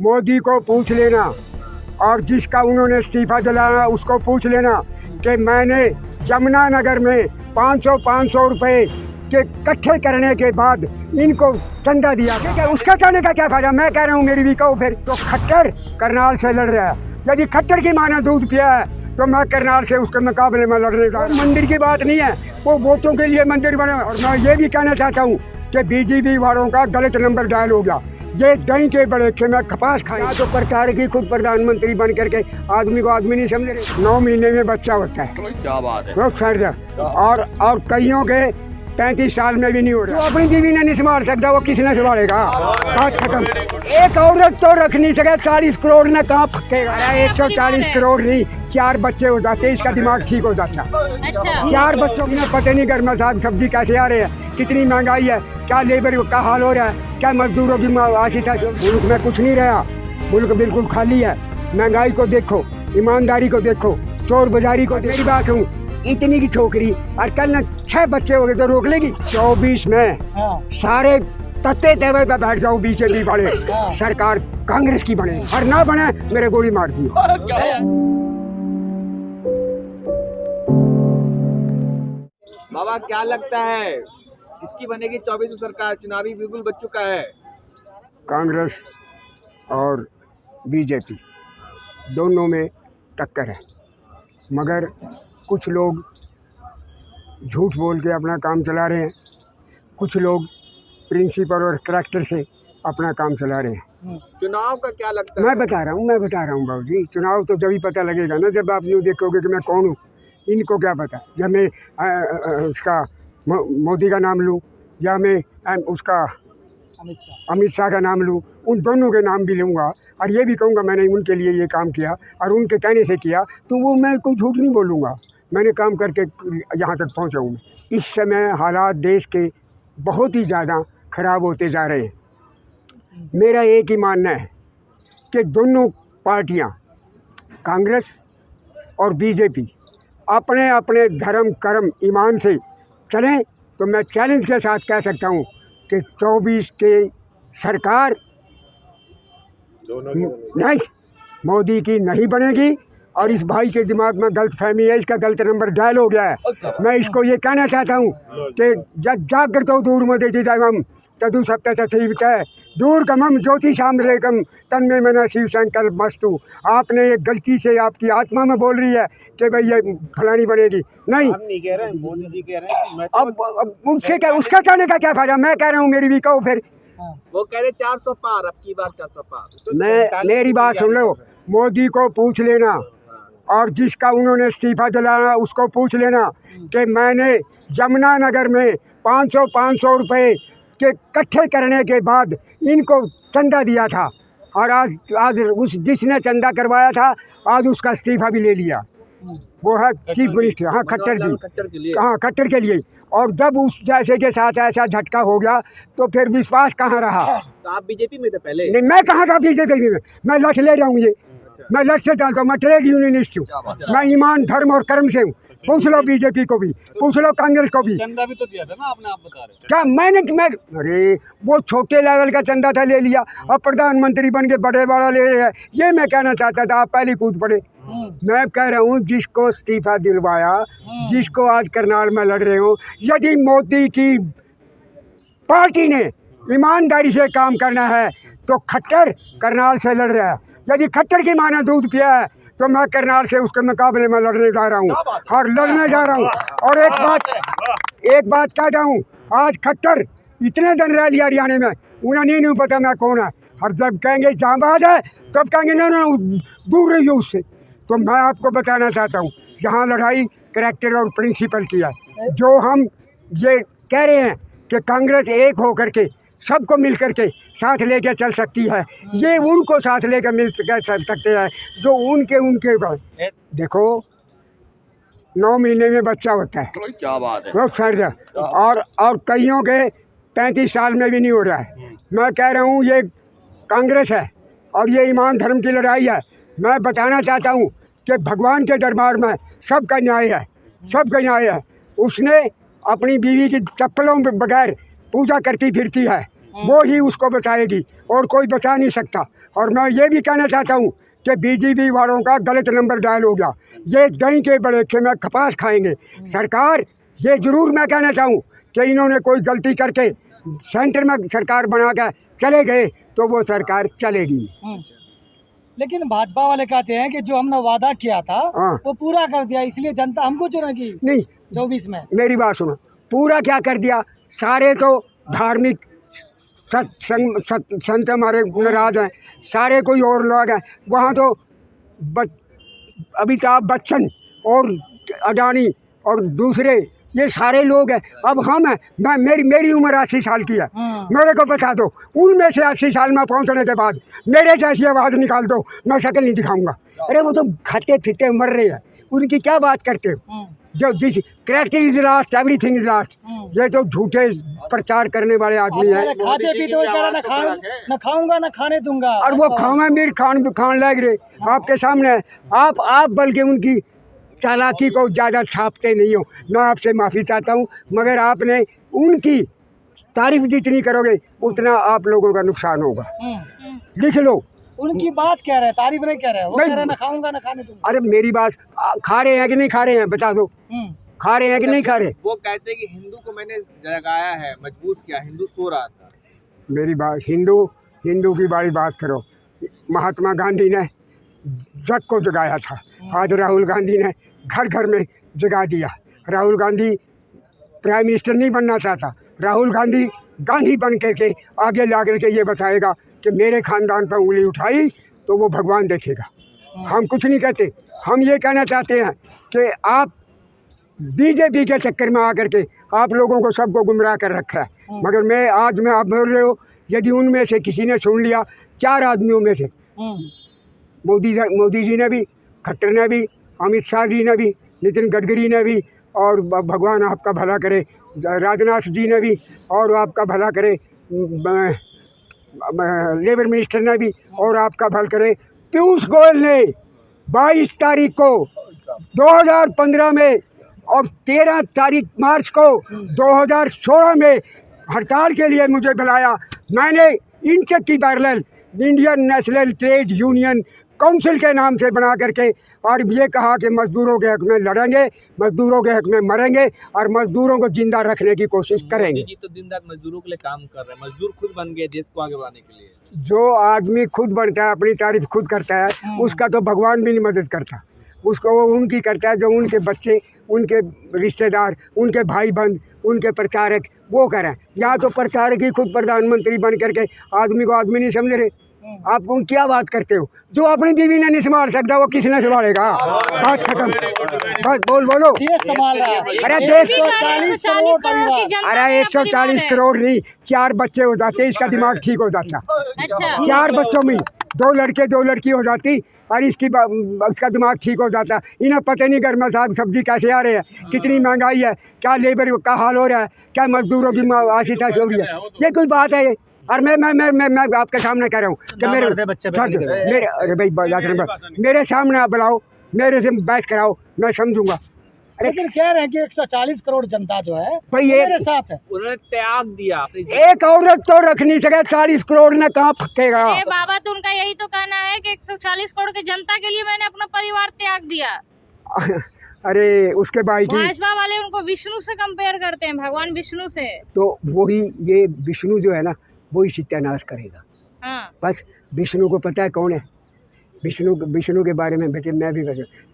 मोदी को पूछ लेना और जिसका उन्होंने इस्तीफा दिलाया उसको पूछ लेना कि मैंने यमुनानगर में 500 रुपए के इकट्ठे करने के बाद इनको चंदा दिया। ठीक है, उसका कहने का क्या फायदा। मैं कह रहा हूँ मेरी भी कहो फिर। तो खट्टर करनाल से लड़ रहा है। यदि खट्टर की माँ ने दूध पिया है तो मैं करनाल से उसके मुकाबले में लड़ने जा रहा हूँ। मंदिर की बात नहीं है, वो वोटों के लिए मंदिर बने। और मैं ये भी कहना चाहता हूँ कि बीजेपी वालों का गलत नंबर डायल हो गया। ये दही के बड़े में कपास खाया तो प्रचार की खुद प्रधानमंत्री बन करके आदमी को आदमी नहीं समझ रहे। 9 महीने में बच्चा होता है, क्या बात है। बहुत फर्ज। और कईयों के 35 साल में भी नहीं हो रहा। तो अपनी बीवी ने नहीं संभाल सकता, वो किसने संभालेगा। बात खत्म। एक औरत तो रख नहीं सके, 40 करोड़ ने कहाँ फकेगा। 140 करोड़ नहीं, 4 बच्चे हो जाते, इसका दिमाग ठीक हो जाता। अच्छा। 4 बच्चों में पता नहीं घर में साग सब्जी कैसे आ रहे हैं, कितनी महंगाई है, क्या लेबर का हाल हो रहा है, क्या मजदूरों की आशित है। मुल्क में कुछ नहीं रहा, मुल्क बिल्कुल खाली है। महंगाई को देखो, ईमानदारी को देखो, चोर बाजारी को। मेरी बात हूँ, इतनी की छोकरी और कल न 6 बच्चे हो गए तो रोक लेगी। 24 में सारे तत्ते तेवे पे बैठ जाओ, बीजेपी वाले, सरकार कांग्रेस की बने और ना बने मेरे गोली मार दी। बाबा क्या लगता है किसकी बनेगी 24 सरकार? चुनावी बिल्कुल बच चुका है। कांग्रेस और बीजेपी दोनों में टक्कर है, मगर कुछ लोग झूठ बोल के अपना काम चला रहे हैं, कुछ लोग प्रिंसिपल और करैक्टर से अपना काम चला रहे हैं। चुनाव का क्या लगता है? मैं बता रहा हूँ बाबू जी, चुनाव तो जब ही पता लगेगा ना, जब आप यूँ देखोगे कि मैं कौन हूँ। इनको क्या पता, जब मैं उसका मोदी का नाम लूँ या मैं उसका अमित शाह का नाम लूँ, उन दोनों के नाम भी लूँगा और ये भी कहूँगा मैंने उनके लिए ये काम किया और उनके कहने से किया, तो वो मैं कोई झूठ नहीं बोलूँगा। मैंने काम करके यहाँ तक पहुँचा हूँ। इस समय हालात देश के बहुत ही ज़्यादा ख़राब होते जा रहे हैं। मेरा एक ही मानना है कि दोनों पार्टियाँ, कांग्रेस और बीजेपी, अपने अपने धर्म कर्म ईमान से चलें तो मैं चैलेंज के साथ कह सकता हूँ कि 24 के सरकार नहीं, मोदी की नहीं बनेगी। और इस भाई के दिमाग में गलत फहमी है, इसका गलत नंबर डायल हो गया है। मैं इसको ये कहना चाहता हूँ कि जाकर तो दूर में देती हम तदु सप्त दूर कमम ज्योति सामरेकम तन्मे मना शिव शंकर मस्तु। आपने ये गलती से आपकी आत्मा में बोल रही है कि भाई ये फलानी बनेगी। नहीं, हम नहीं कह रहे हैं, मोदी जी कह रहे हैं। अब उसका कहने का क्या फायदा। मैं कह रहा हूँ मेरी भी कहो फिर। वो कह रहे 400 पार, अब की बार 400 पार। मैं मेरी बात सुन लो, मोदी को पूछ लेना और जिसका उन्होंने इस्तीफा दिलाया उसको पूछ लेना कि मैंने यमुनानगर में 500 रुपए के इकट्ठे करने के बाद इनको चंदा दिया था और आज उस जिसने चंदा करवाया था आज उसका इस्तीफा भी ले लिया। वो है चीफ मिनिस्टर, हाँ खट्टर जी, हाँ खट्टर के लिए। और जब उस जैसे के साथ ऐसा झटका हो गया तो फिर विश्वास कहाँ रहा। तो आप बीजेपी में थे पहले? नहीं, मैं कहाँ था बीजेपी में। मैं लठ ले रहा हूँ, ये मैं लठ से डालता हूँ। मैं ट्रेड यूनियनिस्ट हूँ, मैं ईमान धर्म और कर्म से हूँ। पूछ लो बीजेपी को भी, पूछ लो कांग्रेस को भी। चंदा भी तो दिया था ना आपने, आप बता रहे क्या मैं अरे वो छोटे लेवल का चंदा था, ले लिया। अब प्रधानमंत्री बन के बड़े बड़ा ले रहे हैं। ये मैं कहना चाहता था, आप पहले कूद पड़े। मैं कह रहा हूँ जिसको इस्तीफा दिलवाया, जिसको आज करनाल में लड़ रहे हो, यदि मोदी की पार्टी ने ईमानदारी से काम करना है तो खट्टर करनाल से लड़ रहा है। यदि खट्टर की माँ ने दूध पिया है तो मैं करनाल से उसके मुकाबले में लड़ने जा रहा हूँ और लड़ने जा रहा हूँ। और एक बात कहता हूँ, आज खट्टर इतने दिन रह लिया हरियाणा में, उन्हें नहीं पता मैं कौन है। और जब कहेंगे जांबाज है तब कहेंगे ना दूर रहिए उससे। तो मैं आपको बताना चाहता हूँ, यहाँ लड़ाई करैक्टर और प्रिंसिपल की है। जो हम ये कह रहे हैं कि कांग्रेस एक हो करके सबको मिल करके साथ लेके चल सकती है, ये उनको साथ लेकर मिल चल सकते हैं जो उनके देखो 9 महीने में बच्चा होता है, क्या बात है। बहुत फर्ज। और कईयों के 35 साल में भी नहीं हो रहा है। मैं कह रहा हूँ ये कांग्रेस है और ये ईमान धर्म की लड़ाई है। मैं बताना चाहता हूँ कि भगवान के दरबार में सबका न्याय है, सबका न्याय है। उसने अपनी बीवी की चप्पलों के बगैर पूजा करती फिरती है, वो ही उसको बचाएगी और कोई बचा नहीं सकता। और मैं ये भी कहना चाहता हूँ कि बीजेपी वालों का गलत नंबर डायल हो गया। ये दही के बड़े में कपास खाएंगे। सरकार ये ज़रूर मैं कहना चाहूँ कि इन्होंने कोई गलती करके सेंटर में सरकार बना कर चले गए तो वो सरकार चलेगी। लेकिन भाजपा वाले कहते हैं कि जो हमने वादा किया था हाँ। वो पूरा कर दिया, इसलिए जनता हमको चुनेगी नहीं, 24 में। मेरी बात सुनो, पूरा क्या कर दिया? सारे तो धार्मिक संत हमारे नाराज हैं, सारे कोई और लोग हैं। वहाँ तो अमिताभ बच्चन और अडानी और दूसरे ये सारे लोग हैं। अब हम हैं, मेरी उम्र 80 साल की है। मेरे को बता दो, उनमें से 80 साल में पहुंचने के बाद मेरे जैसी आवाज़ निकाल दो, मैं शक्ल नहीं दिखाऊंगा। अरे वो तो खाते पीते मर रहे हैं, उनकी क्या बात करते हो? जो जिस correct is last, everything is last. ये तो झूठे प्रचार करने वाले आदमी हैं। खाते पीते वो कह रहा ना खाऊंगा ना खाने दूंगा, और वो खावा मीर खान लग रहे आपके सामने। आप बल्कि उनकी चालाकी को ज़्यादा छापते नहीं हो। मैं आपसे माफ़ी चाहता हूँ, मगर आपने उनकी तारीफ जितनी करोगे उतना आप लोगों का नुकसान होगा। लिख लो। उनकी बात कह रहे हैं, तारीफ नहीं कह रहे हैं। वो कह रहे हैं ना खाऊंगा ना खाने दूंगा। अरे मेरी बात, खा रहे हैं कि नहीं खा रहे हैं बता दो। खा रहे हैं कि नहीं खा रहे? वो कहते हैं कि हिंदू को मैंने जगाया है, मजबूत किया, हिंदू सो रहा था। मेरी बात, हिंदू की बड़ी बात करो। महात्मा गांधी ने जग को जगाया था, आज राहुल गांधी ने घर घर में जगा दिया। राहुल गांधी प्राइम मिनिस्टर नहीं बनना चाहता। राहुल गांधी गांधी बन करके आगे ला करके ये बताएगा कि मेरे खानदान पर उंगली उठाई तो वो भगवान देखेगा। हम कुछ नहीं कहते, हम ये कहना चाहते हैं कि आप बीजेपी के चक्कर में आकर के आप लोगों को सबको गुमराह कर रखा है। मगर आप बोल रहे हो, यदि उनमें से किसी ने सुन लिया, 4 आदमियों में से मोदी जी ने भी, खट्टर ने भी, अमित शाह जी ने भी, नितिन गडकरी ने भी, और भगवान आपका भला करे राजनाथ जी ने भी, और आपका भला करे लेबर मिनिस्टर ने भी, और आपका भला करे पीयूष गोयल ने 22 तारीख को 2015 में और 13 तारीख मार्च को 2016 में हड़ताल के लिए मुझे बुलाया। मैंने इनटेक की parallel Indian national trade union council के नाम से बना करके और ये कहा कि मज़दूरों के हक में लड़ेंगे, मज़दूरों के हक में मरेंगे और मज़दूरों को जिंदा रखने की कोशिश करेंगे। जी तो दिन रात मजदूरों के लिए काम कर रहे हैं, मजदूर खुद बन गए देश को आगे बढ़ाने के लिए। जो आदमी खुद बनता है, अपनी तारीफ खुद करता है, उसका तो भगवान भी नहीं मदद करता। उसको वो उनकी करता है जो उनके बच्चे, उनके रिश्तेदार, उनके भाई बंद, उनके प्रचारक वो करें। यहाँ तो प्रचारक ही खुद प्रधानमंत्री बन करके आदमी को आदमी नहीं समझ रहे। आप उन क्या बात करते हो? जो अपनी बीवी ने नहीं संभाल सकता वो किसने संभालेगा? बात खत्म। बस बोलो। संभाल रहा है। अरे 140 करोड़ परिवार, अरे 140 करोड़ नहीं, 4 बच्चे हो जाते, इसका दिमाग ठीक हो जाता। 4 बच्चों में 2 लड़के 2 लड़की हो जाती और इसका दिमाग ठीक हो जाता। इन्हें पता नहीं घर में साग सब्जी कैसे आ रहे हैं, कितनी महंगाई है, क्या लेबर का हाल हो रहा है, क्या मजदूरों की आशीष हो रही है। ये कोई बात है? और मैं आपके सामने कह रहा हूँ कि अरे भाई मेरे सामने आप बुलाओ, मेरे से बहस कराओ, मैं समझूंगा। लेकिन कह रहे हैं कि 140 करोड़ जनता जो है भाई मेरे साथ है। उन्होंने त्याग दिया। एक औरत तो रख नहीं सके, 40 करोड़ ने कहाँ फकेगा? बाबा तो उनका यही तो कहना है कि 140 करोड़ की जनता के लिए मैंने अपना परिवार त्याग दिया। अरे उसके भाई की भाजपा वाले उनको विष्णु से कंपेयर करते हैं, भगवान विष्णु से। तो वही ये विष्णु जो है ना, वही सत्यानाश करेगा। हाँ। बस विष्णु को पता है कौन है? विष्णु के बारे में बेटे मैं भी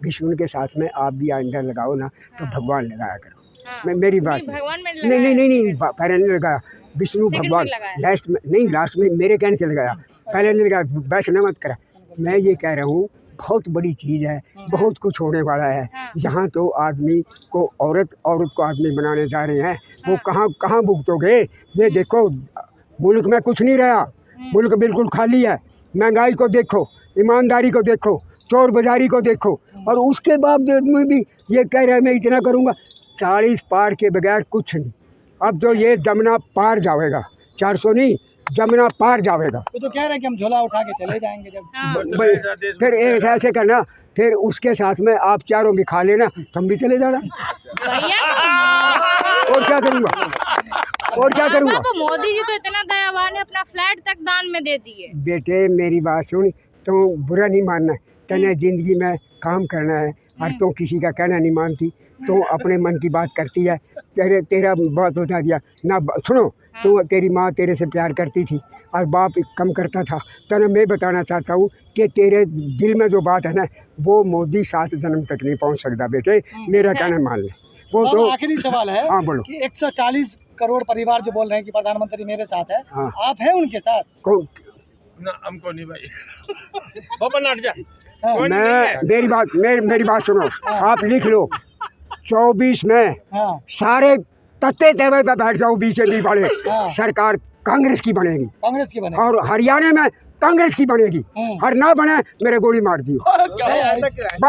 विष्णु के साथ में आप भी अंदर लगाओ ना, तो भगवान लगाया करो। हाँ। मेरी बात भगवान में नहीं पहले नहीं लगाया। विष्णु भगवान लास्ट में मेरे कहने से लगाया, पहले नहीं लगाया। बस न मत करा। मैं ये कह रहा हूँ बहुत बड़ी चीज़ है, बहुत कुछ होने वाला है। यहाँ तो आदमी को औरत को आदमी बनाने जा रहे हैं, वो कहाँ भुगतोगे? ये देखो मुल्क में कुछ नहीं रहा, मुल्क बिल्कुल खाली है। महंगाई को देखो, ईमानदारी को देखो, चोर बाजारी को देखो, और उसके बावजूद में भी ये कह रहे हैं मैं इतना करूँगा। 40 पार के बगैर कुछ नहीं। अब तो ये जमुना पार जाएगा, 400 नहीं, जमुना पार जाएगा। वो तो कह रहे हैं कि हम झोला उठा के चले जाएंगे जब। फिर ऐसे करना, फिर उसके साथ में आप चारों भी खा लेना, हम भी चले जाना। और क्या करूँगा? और क्या करूँगा? बाबू मोदी जी तो इतना दयावान है, अपना फ्लैट तक दान में दे दिए। बेटे मेरी बात सुन, तो बुरा नहीं मानना, तने जिंदगी में काम करना है और तो किसी का कहना नहीं मानती, तो अपने मन की बात करती है। तेरा बहुत बता दिया ना, सुनो, तो तेरी माँ तेरे से प्यार करती थी और बाप कम करता था। तो मैं बताना चाहता हूँ कि तेरे दिल में जो बात है ना, वो मोदी 7 जन्म तक नहीं पहुँच सकता बेटे, मेरा कहना मान ले। वो बाबा, तो आखिरी सवाल है। हाँ बोलो। कि 140 करोड़ परिवार जो बोल रहे हैं कि प्रधानमंत्री मेरे साथ है, हाँ। आप हैं उनके साथ? कौन? ना हमको नहीं भाई। पापा नाट जा। हाँ। मैं मेरी बात सुनो, आप लिख लो 24 में हाँ। सारे तत्ते तेवे पे बैठ जाओ, बीजेपी वाले, हाँ। सरकार कांग्रेस की बनेगी कांग्रेस की बने। और हरियाणा में कांग्रेस की बनेगी, और ना बने मेरे गोली मार दियो।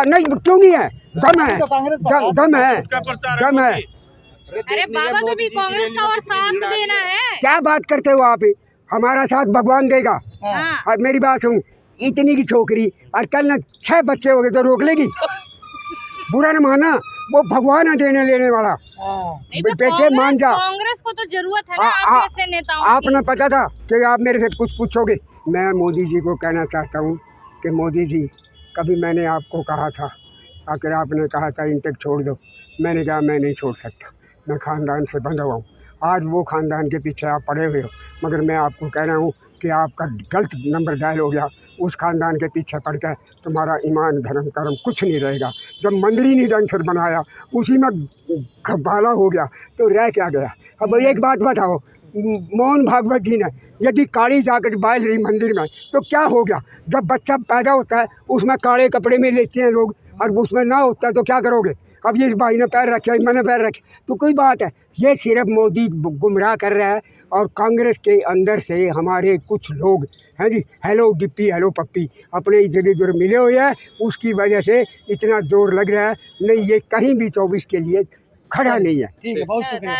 नहीं क्यों नहीं है, दम है, तो कांग्रेस दम है, दम है। अरे बाबा तो भी कांग्रेस का और साथ देना है। क्या बात करते हो आप? हमारा साथ भगवान देगा। हाँ। और मेरी बात सुन, इतनी की छोकरी और कल न 6 बच्चे हो गए तो रोक लेगी? बुरा न माना, वो भगवान है देने लेने वाला। नहीं तो बेटे मान जा। कांग्रेस को तो जरूरत है ना आप जैसे नेताओं की। आपने पता था कि आप मेरे से कुछ पूछोगे? मैं मोदी जी को कहना चाहता हूँ कि मोदी जी, कभी मैंने आपको कहा था, आकर आपने कहा था इंटेक छोड़ दो, मैंने कहा मैं नहीं छोड़ सकता, मैं ख़ानदान से बंधा हुआ हूँ। आज वो ख़ानदान के पीछे आप पड़े हुए हो, मगर मैं आपको कह रहा हूँ कि आपका गलत नंबर डायल हो गया। उस ख़ानदान के पीछे पड़ कर तुम्हारा ईमान धर्म कर्म कुछ नहीं रहेगा। जब मंदिर ही नहीं ढंग से बनाया, उसी में घबाला हो गया, तो रह क्या गया? अब एक बात बताओ, मोहन भागवत जी ने यदि काली जाकर बाल रही मंदिर में, तो क्या हो गया? जब बच्चा पैदा होता है उसमें काले कपड़े में लेते हैं लोग, और उसमें ना होता है तो क्या करोगे? अब ये भाई ने पैर रखे, मैंने पैर रखे, तो कोई बात है? ये सिर्फ मोदी गुमराह कर रहा है, और कांग्रेस के अंदर से हमारे कुछ लोग हैं जी, हेलो डिप्पी हेलो पप्पी, अपने इधर उधर मिले हुए हैं, उसकी वजह से इतना जोर लग रहा है। नहीं, ये कहीं भी 24 के लिए खड़ा नहीं है। ठीक है, बहुत शुक्रिया।